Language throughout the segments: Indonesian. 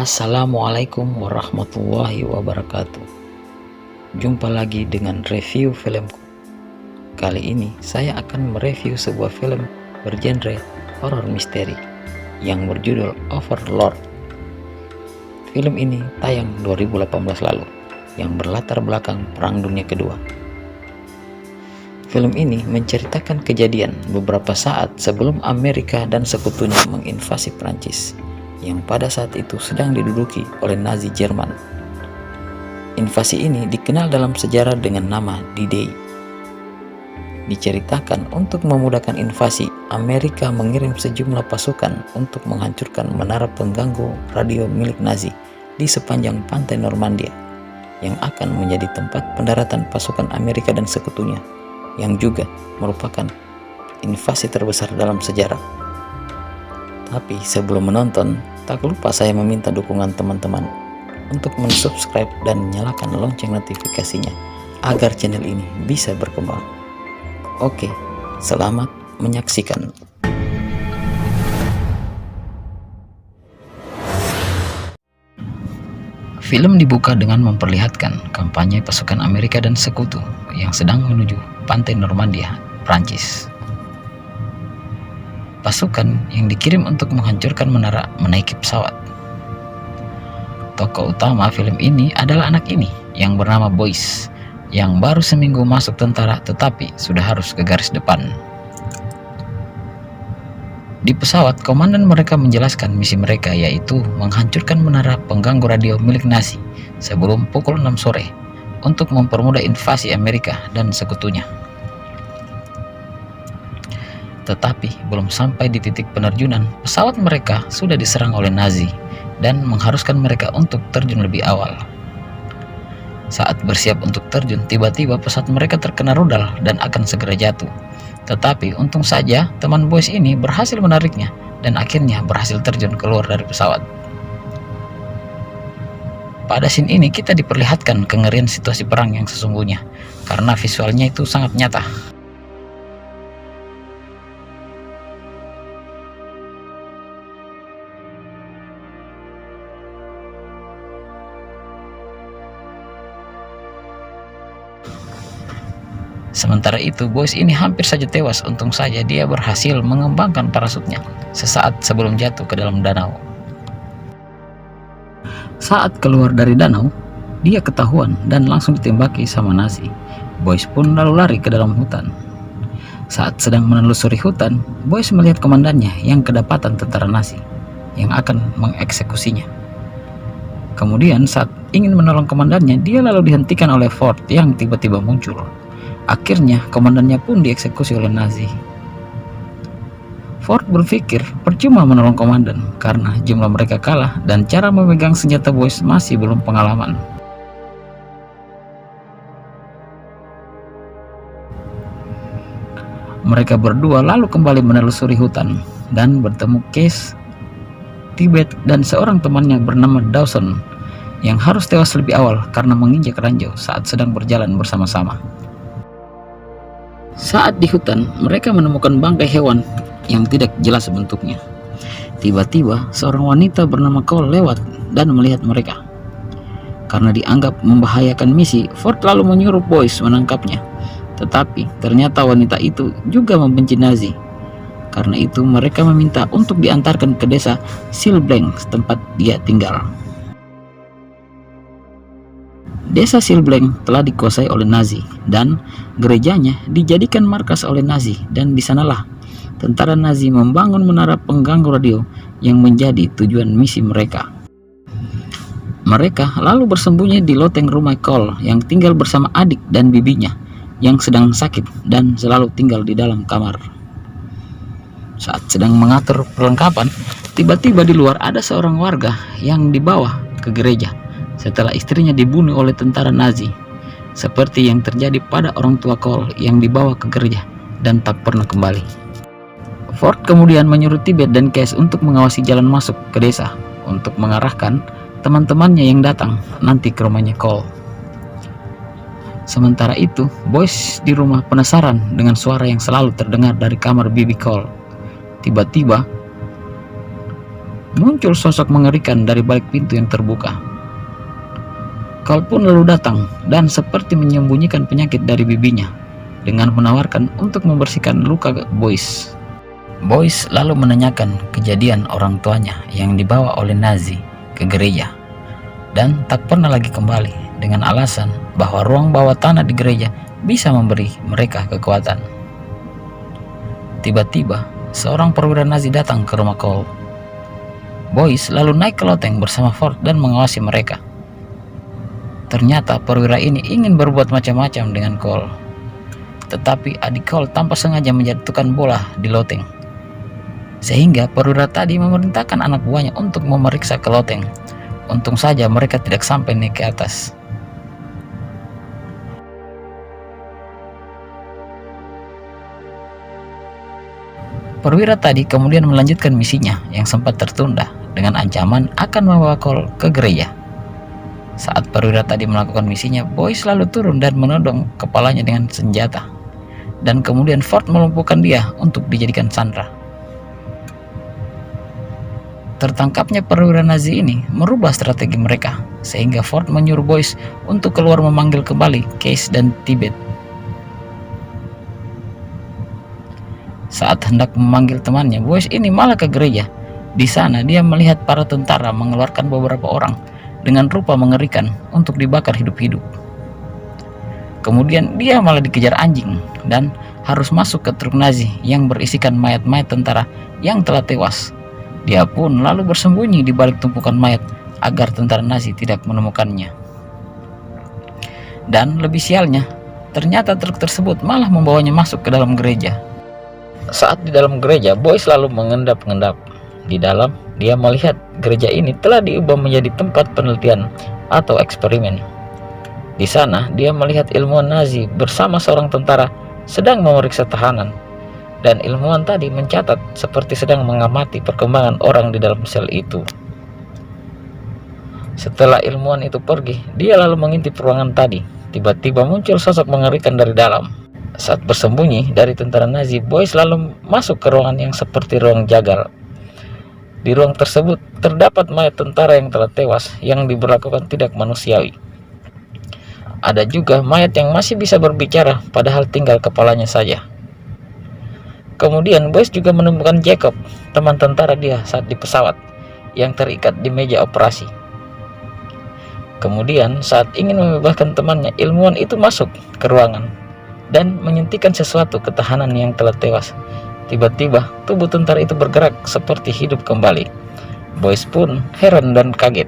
Assalamualaikum warahmatullahi wabarakatuh. Jumpa lagi dengan review filmku. Kali ini saya akan mereview sebuah film bergenre horor misteri yang berjudul Overlord. Film ini tayang 2018 lalu yang berlatar belakang Perang Dunia Kedua. Film ini menceritakan kejadian beberapa saat sebelum Amerika dan sekutunya menginvasi Prancis yang pada saat itu sedang diduduki oleh Nazi Jerman. Invasi ini dikenal dalam sejarah dengan nama D-Day. Diceritakan untuk memudahkan invasi, Amerika mengirim sejumlah pasukan untuk menghancurkan menara pengganggu radio milik Nazi di sepanjang pantai Normandia, yang akan menjadi tempat pendaratan pasukan Amerika dan sekutunya, yang juga merupakan invasi terbesar dalam sejarah. Tapi sebelum menonton, tak lupa saya meminta dukungan teman-teman untuk mensubscribe dan nyalakan lonceng notifikasinya agar channel ini bisa berkembang. Oke, selamat menyaksikan. Film dibuka dengan memperlihatkan kampanye pasukan Amerika dan sekutu yang sedang menuju pantai Normandia, Prancis. Pasukan yang dikirim untuk menghancurkan menara menaiki pesawat. Tokoh utama film ini adalah anak ini yang bernama Boyce, yang baru seminggu masuk tentara tetapi sudah harus ke garis depan. Di pesawat, komandan mereka menjelaskan misi mereka, yaitu menghancurkan menara pengganggu radio milik Nazi sebelum pukul 6 sore untuk mempermudah invasi Amerika dan sekutunya. Tetapi belum sampai di titik penerjunan, pesawat mereka sudah diserang oleh Nazi dan mengharuskan mereka untuk terjun lebih awal. Saat bersiap untuk terjun, tiba-tiba pesawat mereka terkena rudal dan akan segera jatuh. Tetapi untung saja teman Boyce ini berhasil menariknya dan akhirnya berhasil terjun keluar dari pesawat. Pada scene ini kita diperlihatkan kengerian situasi perang yang sesungguhnya karena visualnya itu sangat nyata. Sementara itu, Boyce ini hampir saja tewas. Untung saja dia berhasil mengembangkan parasutnya sesaat sebelum jatuh ke dalam danau. Saat keluar dari danau, dia ketahuan dan langsung ditembaki sama Nazi. Boyce pun lalu lari ke dalam hutan. Saat sedang menelusuri hutan, Boyce melihat komandannya yang kedapatan tentara Nazi yang akan mengeksekusinya. Kemudian saat ingin menolong komandannya, dia lalu dihentikan oleh Ford yang tiba-tiba muncul. Akhirnya komandannya pun dieksekusi oleh Nazi. Ford berpikir percuma menolong komandan karena jumlah mereka kalah dan cara memegang senjata Boyce masih belum pengalaman. Mereka berdua lalu kembali menelusuri hutan dan bertemu Case, Tibet, dan seorang temannya bernama Dawson yang harus tewas lebih awal karena menginjak ranjau saat sedang berjalan bersama-sama. Saat di hutan, mereka menemukan bangkai hewan yang tidak jelas bentuknya. Tiba-tiba, seorang wanita bernama Cole lewat dan melihat mereka. Karena dianggap membahayakan misi, Ford lalu menyuruh Boyce menangkapnya. Tetapi ternyata wanita itu juga membenci Nazi. Karena itu mereka meminta untuk diantarkan ke desa Silblank, tempat dia tinggal. Desa Silblank telah dikuasai oleh Nazi dan gerejanya dijadikan markas oleh Nazi, dan di sanalah tentara Nazi membangun menara pengganggu radio yang menjadi tujuan misi mereka. Mereka lalu bersembunyi di loteng rumah Cole yang tinggal bersama adik dan bibinya yang sedang sakit dan selalu tinggal di dalam kamar. Saat sedang mengatur perlengkapan, tiba-tiba di luar ada seorang warga yang dibawa ke gereja setelah istrinya dibunuh oleh tentara Nazi, seperti yang terjadi pada orang tua Cole yang dibawa ke gereja dan tak pernah kembali. Ford kemudian menyuruh Tibet dan Case untuk mengawasi jalan masuk ke desa untuk mengarahkan teman-temannya yang datang nanti ke rumahnya Cole. Sementara itu, Boyce di rumah penasaran dengan suara yang selalu terdengar dari kamar bibi Cole. Tiba-tiba muncul sosok mengerikan dari balik pintu yang terbuka. Cole pun lalu datang dan seperti menyembunyikan penyakit dari bibinya dengan menawarkan untuk membersihkan luka Boyce. Boyce lalu menanyakan kejadian orang tuanya yang dibawa oleh Nazi ke gereja dan tak pernah lagi kembali, dengan alasan bahwa ruang bawah tanah di gereja bisa memberi mereka kekuatan. Tiba-tiba seorang perwira Nazi datang ke rumah Cole. Boyce lalu naik ke loteng bersama Ford dan mengawasi mereka. Ternyata perwira ini ingin berbuat macam-macam dengan Cole, tetapi adik Cole tanpa sengaja menjatuhkan bola di loteng, sehingga perwira tadi memerintahkan anak buahnya untuk memeriksa ke loteng. Untung saja mereka tidak sampai naik ke atas. Perwira tadi kemudian melanjutkan misinya yang sempat tertunda dengan ancaman akan membawa Cole ke gereja. Saat perwira tadi melakukan misinya, Boyce lalu turun dan menodong kepalanya dengan senjata, dan kemudian Ford melumpuhkan dia untuk dijadikan sandera. Tertangkapnya perwira Nazi ini merubah strategi mereka, sehingga Ford menyuruh Boyce untuk keluar memanggil kembali Case dan Tibet. Saat hendak memanggil temannya, Boyce ini malah ke gereja. Di sana dia melihat para tentara mengeluarkan beberapa orang dengan rupa mengerikan untuk dibakar hidup-hidup. Kemudian dia malah dikejar anjing dan harus masuk ke truk Nazi yang berisikan mayat-mayat tentara yang telah tewas. Dia pun lalu bersembunyi di balik tumpukan mayat agar tentara Nazi tidak menemukannya. Dan lebih sialnya, ternyata truk tersebut malah membawanya masuk ke dalam gereja. Saat di dalam gereja, Boyce lalu mengendap-endap. Di dalam, dia melihat gereja ini telah diubah menjadi tempat penelitian atau eksperimen. Di sana, dia melihat ilmuwan Nazi bersama seorang tentara sedang memeriksa tahanan, dan ilmuwan tadi mencatat seperti sedang mengamati perkembangan orang di dalam sel itu. Setelah ilmuwan itu pergi, dia lalu mengintip ruangan tadi. Tiba-tiba muncul sosok mengerikan dari dalam. Saat bersembunyi dari tentara Nazi, Boyce lalu masuk ke ruangan yang seperti ruang jagal. Di ruang tersebut terdapat mayat tentara yang telah tewas yang diberlakukan tidak manusiawi. Ada juga mayat yang masih bisa berbicara, padahal tinggal kepalanya saja. Kemudian Boyce juga menemukan Jacob, teman tentara dia saat di pesawat, yang terikat di meja operasi. Kemudian saat ingin membebaskan temannya, ilmuwan itu masuk ke ruangan dan menyuntikkan sesuatu ke tahanan yang telah tewas. Tiba-tiba tubuh tentara itu bergerak seperti hidup kembali. Boyce pun heran dan kaget.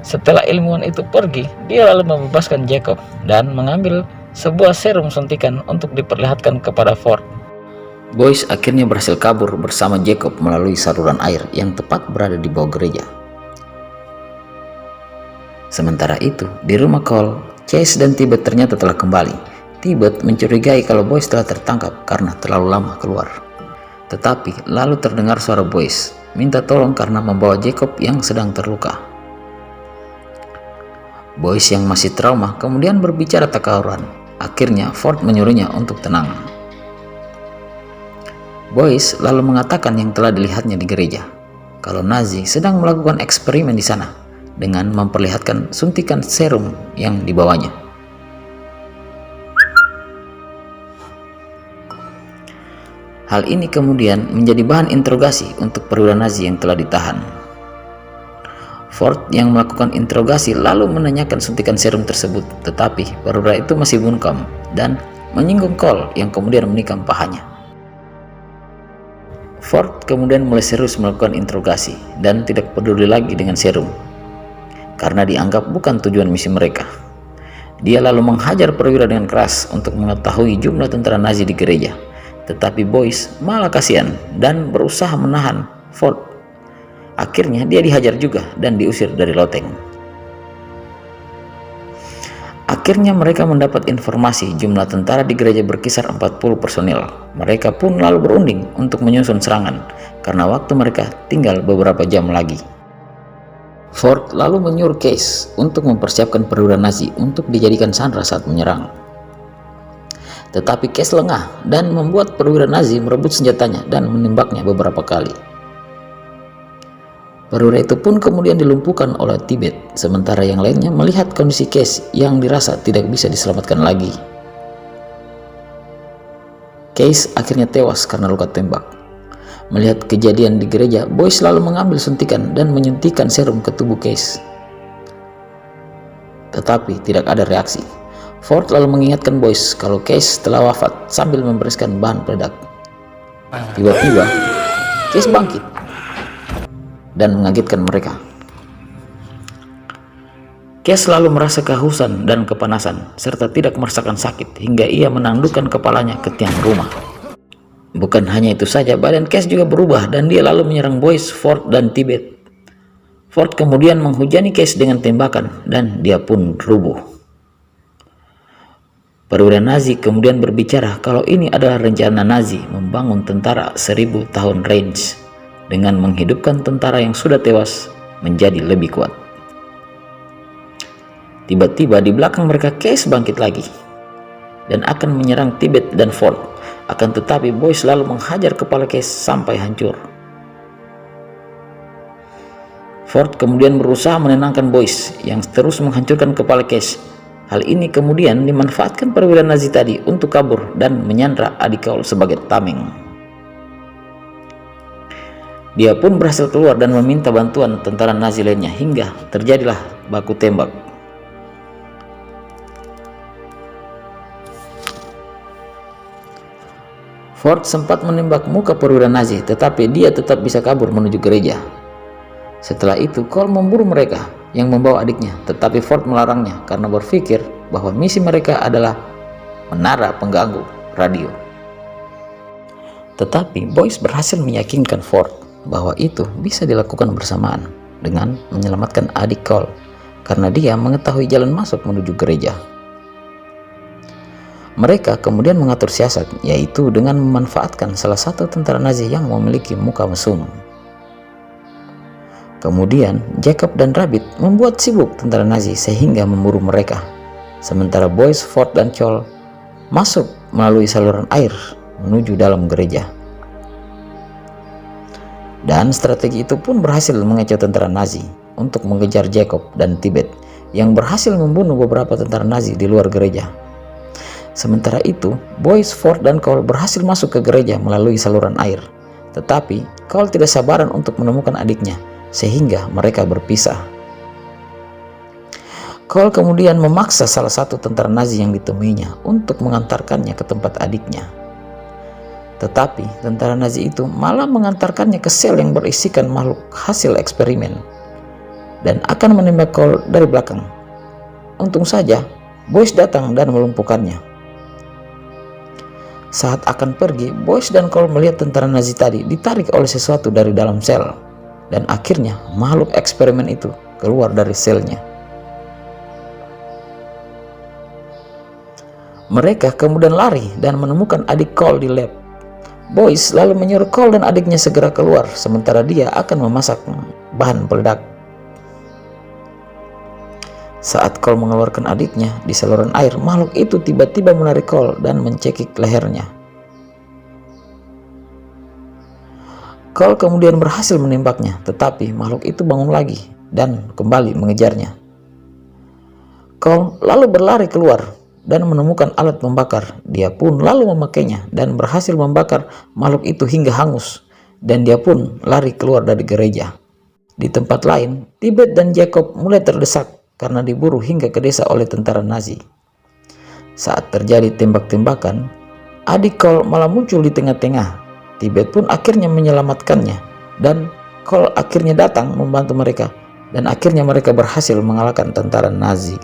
Setelah ilmuwan itu pergi, dia lalu membebaskan Jacob dan mengambil sebuah serum suntikan untuk diperlihatkan kepada Ford. Boyce akhirnya berhasil kabur bersama Jacob melalui saluran air yang tepat berada di bawah gereja. Sementara itu, di rumah Cole, Chase dan Tibet ternyata telah kembali. Tibet mencurigai kalau Boyce telah tertangkap karena terlalu lama keluar. Tetapi lalu terdengar suara Boyce minta tolong karena membawa Jacob yang sedang terluka. Boyce yang masih trauma kemudian berbicara tak karuan. Akhirnya Ford menyuruhnya untuk tenang. Boyce lalu mengatakan yang telah dilihatnya di gereja, kalau Nazi sedang melakukan eksperimen di sana dengan memperlihatkan suntikan serum yang dibawanya. Hal ini kemudian menjadi bahan interogasi untuk perwira Nazi yang telah ditahan. Ford yang melakukan interogasi lalu menanyakan suntikan serum tersebut, tetapi perwira itu masih bungkam dan menyinggung Cole yang kemudian menikam pahanya. Ford kemudian mulai serius melakukan interogasi dan tidak peduli lagi dengan serum, karena dianggap bukan tujuan misi mereka. Dia lalu menghajar perwira dengan keras untuk mengetahui jumlah tentara Nazi di gereja. Tetapi Boyce malah kasihan dan berusaha menahan Ford. Akhirnya dia dihajar juga dan diusir dari loteng. Akhirnya mereka mendapat informasi jumlah tentara di gereja berkisar 40 personil. Mereka pun lalu berunding untuk menyusun serangan karena waktu mereka tinggal beberapa jam lagi. Ford lalu menyuruh Case untuk mempersiapkan perwira Nazi untuk dijadikan sandera saat menyerang. Tetapi Case lengah dan membuat perwira Nazi merebut senjatanya dan menembaknya beberapa kali. Perwira itu pun kemudian dilumpuhkan oleh Tibet, sementara yang lainnya melihat kondisi Case yang dirasa tidak bisa diselamatkan lagi. Case akhirnya tewas karena luka tembak. Melihat kejadian di gereja, Boyce lalu mengambil suntikan dan menyuntikkan serum ke tubuh Case. Tetapi tidak ada reaksi. Ford lalu mengingatkan Boyce kalau Case telah wafat sambil membereskan bahan peledak. Tiba-tiba, Case bangkit dan mengagetkan mereka. Case lalu merasa kehausan dan kepanasan, serta tidak merasakan sakit hingga ia menandukkan kepalanya ke tiang rumah. Bukan hanya itu saja, badan Case juga berubah dan dia lalu menyerang Boyce, Ford, dan Tibet. Ford kemudian menghujani Case dengan tembakan dan dia pun rubuh. Perwira Nazi kemudian berbicara kalau ini adalah rencana Nazi membangun tentara 1000 tahun range dengan menghidupkan tentara yang sudah tewas menjadi lebih kuat. Tiba-tiba di belakang mereka Case bangkit lagi dan akan menyerang Tibet dan Ford. Akan tetapi Boyce lalu menghajar kepala Case sampai hancur. Ford kemudian berusaha menenangkan Boyce yang terus menghancurkan kepala Case. Hal ini kemudian dimanfaatkan perwira Nazi tadi untuk kabur dan menyandra adik Cole sebagai tameng. Dia pun berhasil keluar dan meminta bantuan tentara Nazi lainnya hingga terjadilah baku tembak. Ford sempat menembak muka perwira Nazi, tetapi dia tetap bisa kabur menuju gereja. Setelah itu, Cole memburu mereka yang membawa adiknya, tetapi Ford melarangnya karena berpikir bahwa misi mereka adalah menara pengganggu radio. Tetapi Boyce berhasil meyakinkan Ford bahwa itu bisa dilakukan bersamaan dengan menyelamatkan adik Cole karena dia mengetahui jalan masuk menuju gereja. Mereka kemudian mengatur siasat, yaitu dengan memanfaatkan salah satu tentara Nazi yang memiliki muka mesum. Kemudian Jacob dan Rabbit membuat sibuk tentara Nazi sehingga memburu mereka, sementara Boyce, Ford, dan Cole masuk melalui saluran air menuju dalam gereja. Dan strategi itu pun berhasil mengecoh tentara Nazi untuk mengejar Jacob dan Tibet yang berhasil membunuh beberapa tentara Nazi di luar gereja. Sementara itu, Boyce, Ford, dan Cole berhasil masuk ke gereja melalui saluran air. Tetapi, Cole tidak sabaran untuk menemukan adiknya, sehingga mereka berpisah. Cole kemudian memaksa salah satu tentara Nazi yang ditemuinya untuk mengantarkannya ke tempat adiknya. Tetapi, tentara Nazi itu malah mengantarkannya ke sel yang berisikan makhluk hasil eksperimen dan akan menembak Cole dari belakang. Untung saja, Boyce datang dan melumpuhkannya. Saat akan pergi, Boyce dan Cole melihat tentara Nazi tadi ditarik oleh sesuatu dari dalam sel, dan akhirnya makhluk eksperimen itu keluar dari selnya. Mereka kemudian lari dan menemukan adik Cole di lab. Boyce lalu menyuruh Cole dan adiknya segera keluar, sementara dia akan memasak bahan peledak. Saat Cole mengeluarkan adiknya di saluran air, makhluk itu tiba-tiba menarik Cole dan mencekik lehernya. Cole kemudian berhasil menembaknya, tetapi makhluk itu bangun lagi dan kembali mengejarnya. Cole lalu berlari keluar dan menemukan alat membakar. Dia pun lalu memakainya dan berhasil membakar makhluk itu hingga hangus, dan dia pun lari keluar dari gereja. Di tempat lain, Tibet dan Jacob mulai terdesak karena diburu hingga ke desa oleh tentara Nazi. Saat terjadi tembak-tembakan, adik Cole malah muncul di tengah-tengah. Tibet pun akhirnya menyelamatkannya, dan Cole akhirnya datang membantu mereka, dan akhirnya mereka berhasil mengalahkan tentara Nazi.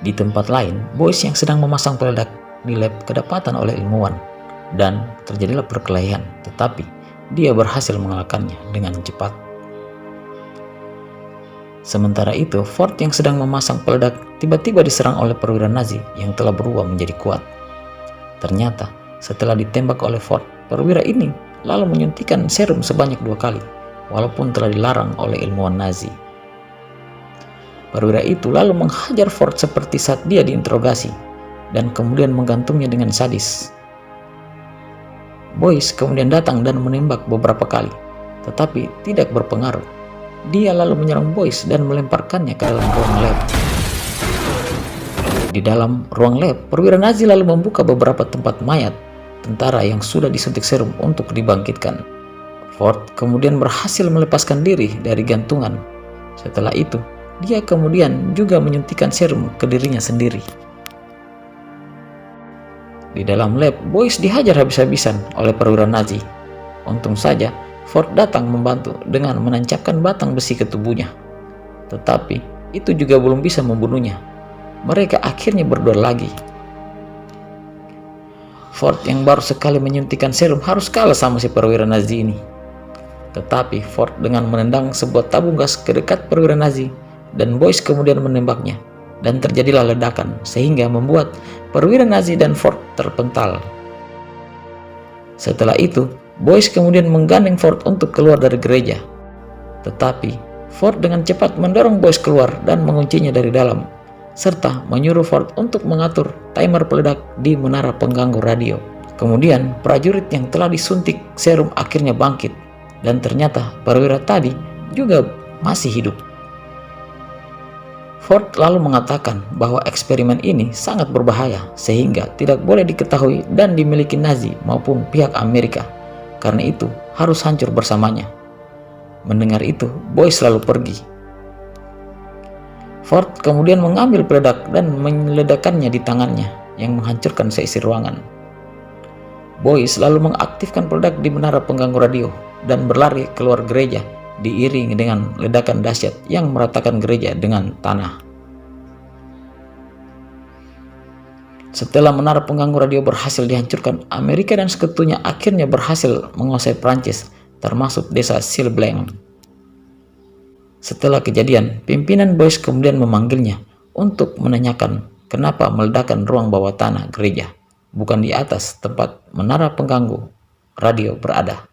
Di tempat lain, Boyce yang sedang memasang peledak di lab kedapatan oleh ilmuwan, dan terjadilah perkelahian, tetapi dia berhasil mengalahkannya dengan cepat. Sementara itu, Ford yang sedang memasang peledak tiba-tiba diserang oleh perwira Nazi yang telah berubah menjadi kuat. Ternyata, setelah ditembak oleh Ford, perwira ini lalu menyuntikkan serum sebanyak 2 kali, walaupun telah dilarang oleh ilmuwan Nazi. Perwira itu lalu menghajar Ford seperti saat dia diinterogasi, dan kemudian menggantungnya dengan sadis. Boyce kemudian datang dan menembak beberapa kali, tetapi tidak berpengaruh. Dia lalu menyerang Boyce dan melemparkannya ke dalam ruang lab. Di dalam ruang lab, perwira Nazi lalu membuka beberapa tempat mayat tentara yang sudah disuntik serum untuk dibangkitkan. Ford kemudian berhasil melepaskan diri dari gantungan. Setelah itu, dia kemudian juga menyuntikkan serum ke dirinya sendiri. Di dalam lab, Boyce dihajar habis-habisan oleh perwira Nazi. Untung saja, Ford datang membantu dengan menancapkan batang besi ke tubuhnya. Tetapi, itu juga belum bisa membunuhnya. Mereka akhirnya berduel lagi. Ford yang baru sekali menyuntikkan serum harus kalah sama si perwira Nazi ini. Tetapi Ford dengan menendang sebuah tabung gas ke dekat perwira Nazi, dan Boyce kemudian menembaknya, dan terjadilah ledakan sehingga membuat perwira Nazi dan Ford terpental. Setelah itu, Boyce kemudian menggandeng Ford untuk keluar dari gereja. Tetapi Ford dengan cepat mendorong Boyce keluar dan menguncinya dari dalam, serta menyuruh Ford untuk mengatur timer peledak di menara pengganggu radio. Kemudian prajurit yang telah disuntik serum akhirnya bangkit, dan ternyata perwira tadi juga masih hidup. Ford lalu mengatakan bahwa eksperimen ini sangat berbahaya sehingga tidak boleh diketahui dan dimiliki Nazi maupun pihak Amerika. Karena itu harus hancur bersamanya. Mendengar itu, Boyce lalu pergi. Ford kemudian mengambil peledak dan meledakkannya di tangannya yang menghancurkan seisi ruangan. Boyce lalu mengaktifkan peledak di menara pengganggu radio dan berlari keluar gereja, diiringi dengan ledakan dahsyat yang meratakan gereja dengan tanah. Setelah menara pengganggu radio berhasil dihancurkan, Amerika dan sekutunya akhirnya berhasil menguasai Prancis, termasuk desa Silblanc. Setelah kejadian, pimpinan Boyce kemudian memanggilnya untuk menanyakan kenapa meledakkan ruang bawah tanah gereja, bukan di atas tempat menara pengganggu radio berada.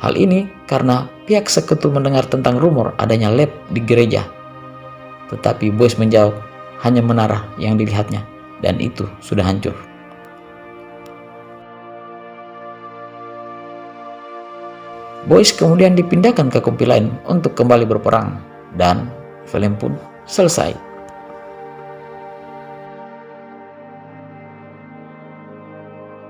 Hal ini karena pihak sekutu mendengar tentang rumor adanya lab di gereja. Tetapi Boyce menjawab, hanya menara yang dilihatnya, dan itu sudah hancur. Boyce kemudian dipindahkan ke kompi lain untuk kembali berperang, dan film pun selesai.